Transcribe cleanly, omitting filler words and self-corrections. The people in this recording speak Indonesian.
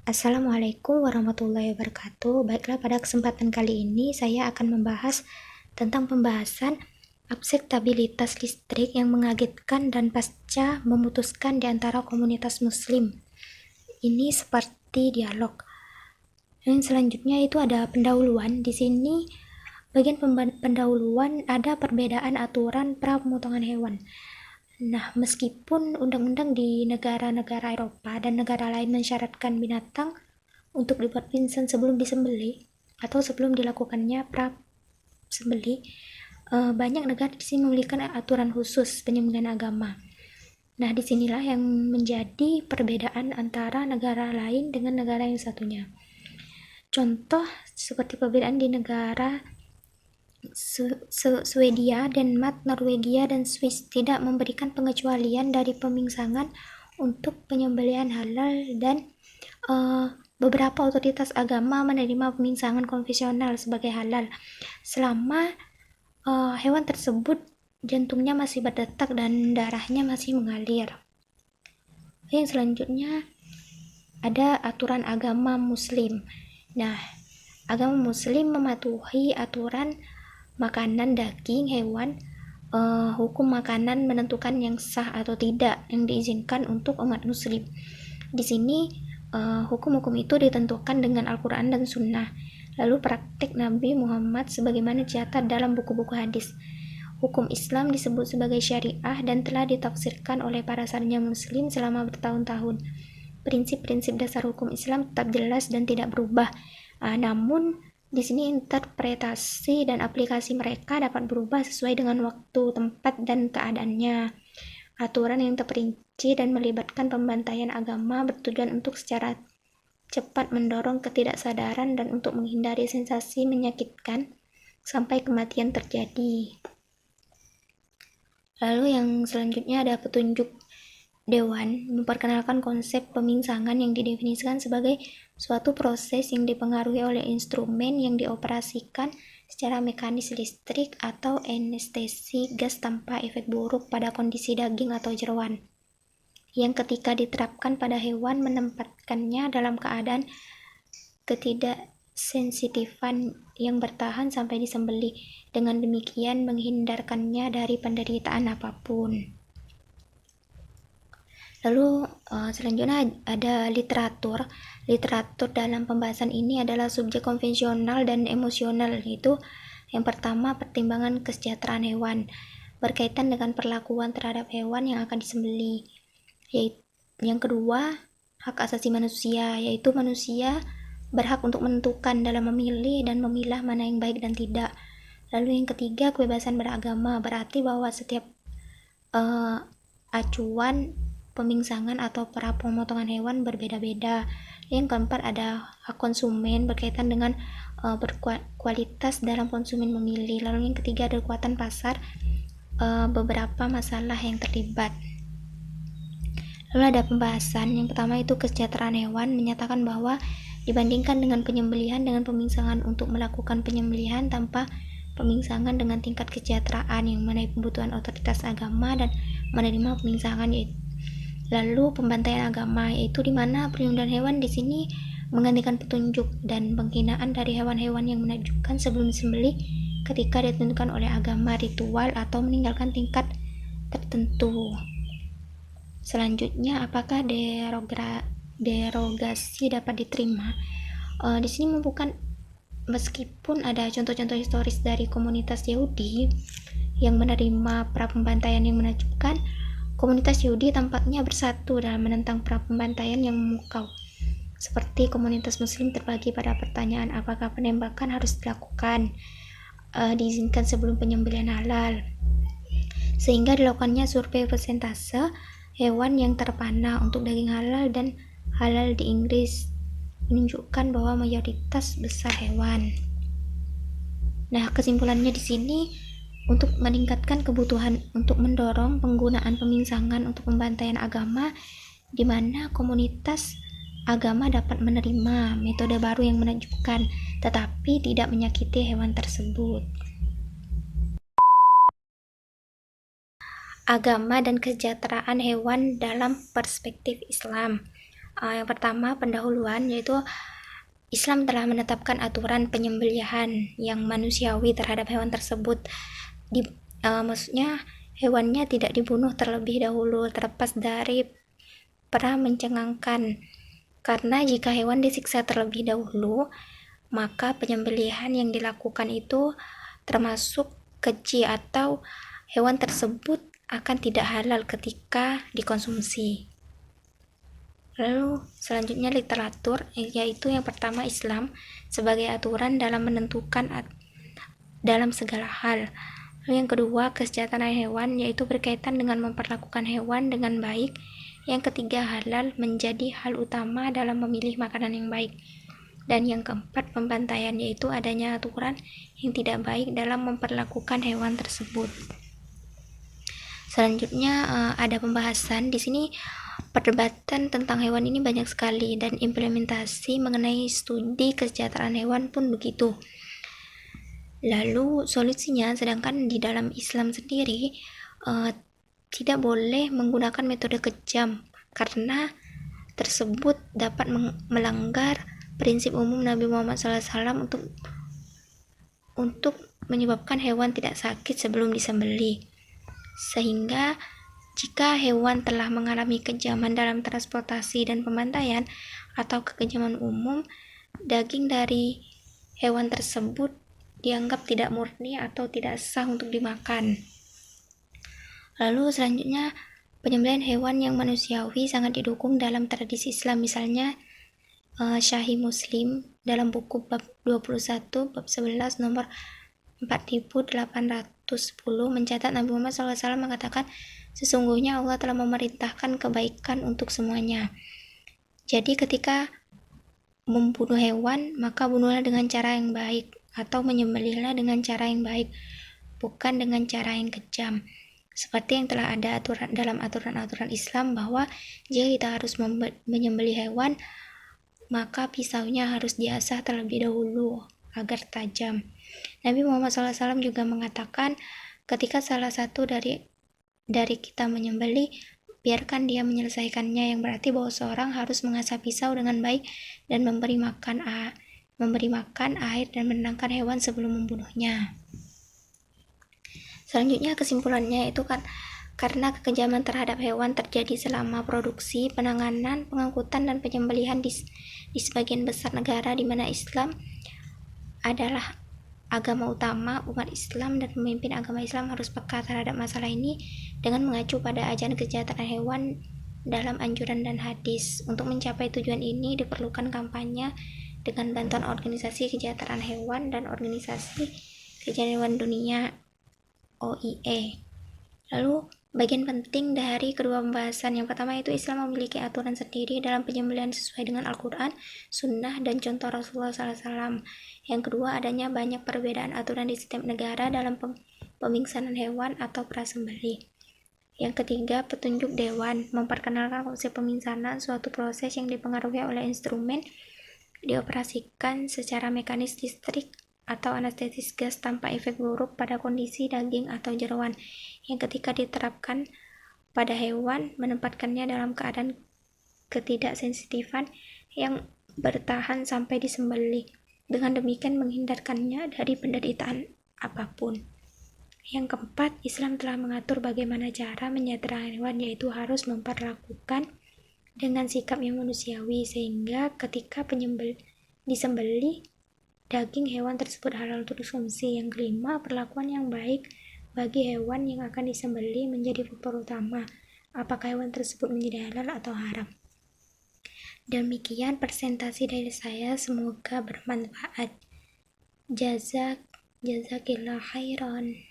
Assalamualaikum warahmatullahi wabarakatuh. Baiklah, pada kesempatan kali ini saya akan membahas tentang pembahasan akseptabilitas listrik yang mengagetkan dan pasca memutuskan di antara komunitas muslim. Ini seperti dialog. Yang selanjutnya itu ada pendahuluan. Di sini bagian pendahuluan ada perbedaan aturan pra pemotongan hewan. Nah, meskipun undang-undang di negara-negara Eropa dan negara lain mensyaratkan binatang untuk dibuat pingsan sebelum disembelih atau sebelum dilakukannya pra sembelih, banyak negara di sini memiliki aturan khusus penyembelihan agama. Nah, disinilah yang menjadi perbedaan antara negara lain dengan negara yang satunya. Contoh seperti perbedaan di negara Swedia, Denmark, Norwegia, dan Swiss tidak memberikan pengecualian dari pemingsangan untuk penyembelihan halal, dan beberapa otoritas agama menerima pemingsangan konvensional sebagai halal selama hewan tersebut jantungnya masih berdetak dan darahnya masih mengalir. Yang selanjutnya ada aturan agama muslim. Nah, agama muslim mematuhi aturan makanan daging hewan. Hukum makanan menentukan yang sah atau tidak yang diizinkan untuk umat muslim. Di sini hukum-hukum itu ditentukan dengan Al-Quran dan Sunnah, lalu praktik Nabi Muhammad sebagaimana dicatat dalam buku-buku hadis. Hukum Islam disebut sebagai syariah dan telah ditafsirkan oleh para sarjana muslim selama bertahun-tahun. Prinsip-prinsip dasar hukum Islam tetap jelas dan tidak berubah. Namun di sini interpretasi dan aplikasi mereka dapat berubah sesuai dengan waktu, tempat, dan keadaannya. Aturan yang terperinci dan melibatkan pembantaian agama bertujuan untuk secara cepat mendorong ketidaksadaran dan untuk menghindari sensasi menyakitkan sampai kematian terjadi. Lalu yang selanjutnya ada petunjuk Dewan memperkenalkan konsep pemingsangan yang didefinisikan sebagai suatu proses yang dipengaruhi oleh instrumen yang dioperasikan secara mekanis listrik atau anestesi gas tanpa efek buruk pada kondisi daging atau jeroan, yang ketika diterapkan pada hewan menempatkannya dalam keadaan ketidaksensitifan yang bertahan sampai disembelih, dengan demikian menghindarkannya dari penderitaan apapun. Lalu selanjutnya ada literatur. Literatur dalam pembahasan ini adalah subjek konvensional dan emosional, yaitu yang pertama pertimbangan kesejahteraan hewan berkaitan dengan perlakuan terhadap hewan yang akan disembelih. Yang kedua, hak asasi manusia, yaitu manusia berhak untuk menentukan dalam memilih dan memilah mana yang baik dan tidak. Lalu yang ketiga, kebebasan beragama, berarti bahwa setiap acuan pemingsangan atau pra pemotongan hewan berbeda-beda. Yang keempat ada hak konsumen berkaitan dengan berkualitas dalam konsumen memilih. Lalu yang ketiga ada kekuatan pasar, beberapa masalah yang terlibat. Lalu ada pembahasan yang pertama itu kesejahteraan hewan, menyatakan bahwa dibandingkan dengan penyembelihan dengan pemingsangan, untuk melakukan penyembelihan tanpa pemingsangan dengan tingkat kesejahteraan yang memenuhi kebutuhan otoritas agama dan menerima pemingsangan, yaitu lalu pembantaian agama, yaitu di mana penyembelihan hewan di sini menggantikan petunjuk dan penghinaan dari hewan-hewan yang menakjubkan sebelum disembelih ketika ditentukan oleh agama, ritual, atau meninggalkan tingkat tertentu. Selanjutnya, apakah derogasi dapat diterima? Di sini bukan, meskipun ada contoh-contoh historis dari komunitas Yahudi yang menerima pra pembantaian yang menakjubkan, komunitas Yahudi tampaknya bersatu dalam menentang pra pembantaian yang memukau. Seperti komunitas Muslim terbagi pada pertanyaan apakah penembakan harus dilakukan, diizinkan sebelum penyembelihan halal, sehingga dilakukannya survei persentase hewan yang terpana untuk daging halal dan halal di Inggris menunjukkan bahwa mayoritas besar hewan. Nah, kesimpulannya di sini, untuk meningkatkan kebutuhan untuk mendorong penggunaan pemingsangan untuk pembantaian agama, di mana komunitas agama dapat menerima metode baru yang menakjubkan tetapi tidak menyakiti hewan tersebut. Agama dan kesejahteraan hewan dalam perspektif Islam. Yang pertama, pendahuluan, yaitu Islam telah menetapkan aturan penyembelihan yang manusiawi terhadap hewan tersebut. Maksudnya hewannya tidak dibunuh terlebih dahulu, terlepas dari perah mencengangkan. Karena jika hewan disiksa terlebih dahulu, maka penyembelihan yang dilakukan itu termasuk keji atau hewan tersebut akan tidak halal ketika dikonsumsi. Lalu selanjutnya literatur, yaitu yang pertama Islam sebagai aturan dalam menentukan dalam segala hal. Lalu yang kedua kesejahteraan hewan, yaitu berkaitan dengan memperlakukan hewan dengan baik. Yang ketiga halal menjadi hal utama dalam memilih makanan yang baik. Dan yang keempat pembantaian, yaitu adanya aturan yang tidak baik dalam memperlakukan hewan tersebut. Selanjutnya ada pembahasan di sini. Perdebatan tentang hewan ini banyak sekali dan implementasi mengenai studi kesejahteraan hewan pun begitu. Lalu solusinya, sedangkan di dalam Islam sendiri tidak boleh menggunakan metode kejam karena tersebut dapat melanggar prinsip umum Nabi Muhammad SAW untuk menyebabkan hewan tidak sakit sebelum disembelih. Sehingga jika hewan telah mengalami kejaman dalam transportasi dan pembantaian atau kekejaman umum, daging dari hewan tersebut dianggap tidak murni atau tidak sah untuk dimakan. Lalu selanjutnya, penyembelihan hewan yang manusiawi sangat didukung dalam tradisi Islam. Misalnya Sahih Muslim dalam buku bab 21 bab 11 nomor 4810 mencatat Nabi Muhammad SAW mengatakan, sesungguhnya Allah telah memerintahkan kebaikan untuk semuanya. Jadi ketika membunuh hewan, maka bunuhlah dengan cara yang baik atau menyembelihlah dengan cara yang baik, bukan dengan cara yang kejam. Seperti yang telah ada dalam aturan-aturan Islam bahwa jika kita harus menyembelih hewan, maka pisaunya harus diasah terlebih dahulu agar tajam. Nabi Muhammad SAW juga mengatakan, ketika salah satu dari kita menyembelih, biarkan dia menyelesaikannya, yang berarti bahwa seorang harus mengasah pisau dengan baik dan memberi makan air dan menenangkan hewan sebelum membunuhnya. Selanjutnya kesimpulannya itu karena kekejaman terhadap hewan terjadi selama produksi, penanganan, pengangkutan, dan penyembelihan di sebagian besar negara di mana Islam adalah agama utama, umat Islam dan pemimpin agama Islam harus peka terhadap masalah ini dengan mengacu pada ajaran kesejahteraan hewan dalam anjuran dan hadis. Untuk mencapai tujuan ini diperlukan kampanye dengan bantuan organisasi kesejahteraan hewan dan organisasi kesejahteraan hewan dunia OIE. Lalu bagian penting dari kedua pembahasan, yang pertama itu Islam memiliki aturan sendiri dalam penyembelihan sesuai dengan Al-Quran, Sunnah, dan contoh Rasulullah SAW. Yang kedua, adanya banyak perbedaan aturan di setiap negara dalam pemingsanan hewan atau prasembelih. Yang ketiga, petunjuk dewan memperkenalkan konsep pemingsanan, suatu proses yang dipengaruhi oleh instrumen dioperasikan secara mekanis listrik atau anestesis gas tanpa efek buruk pada kondisi daging atau jeroan, yang ketika diterapkan pada hewan menempatkannya dalam keadaan ketidaksensitifan yang bertahan sampai disembelih, dengan demikian menghindarkannya dari penderitaan apapun. Yang keempat, Islam telah mengatur bagaimana cara menyejahterakan hewan, yaitu harus memperlakukan dengan sikap yang manusiawi, sehingga ketika disembelih daging hewan tersebut halal untuk dikonsumsi. Yang kelima, perlakuan yang baik bagi hewan yang akan disembelih menjadi faktor utama apakah hewan tersebut menjadi halal atau haram. Demikian presentasi dari saya, semoga bermanfaat. Jazakillah khairan.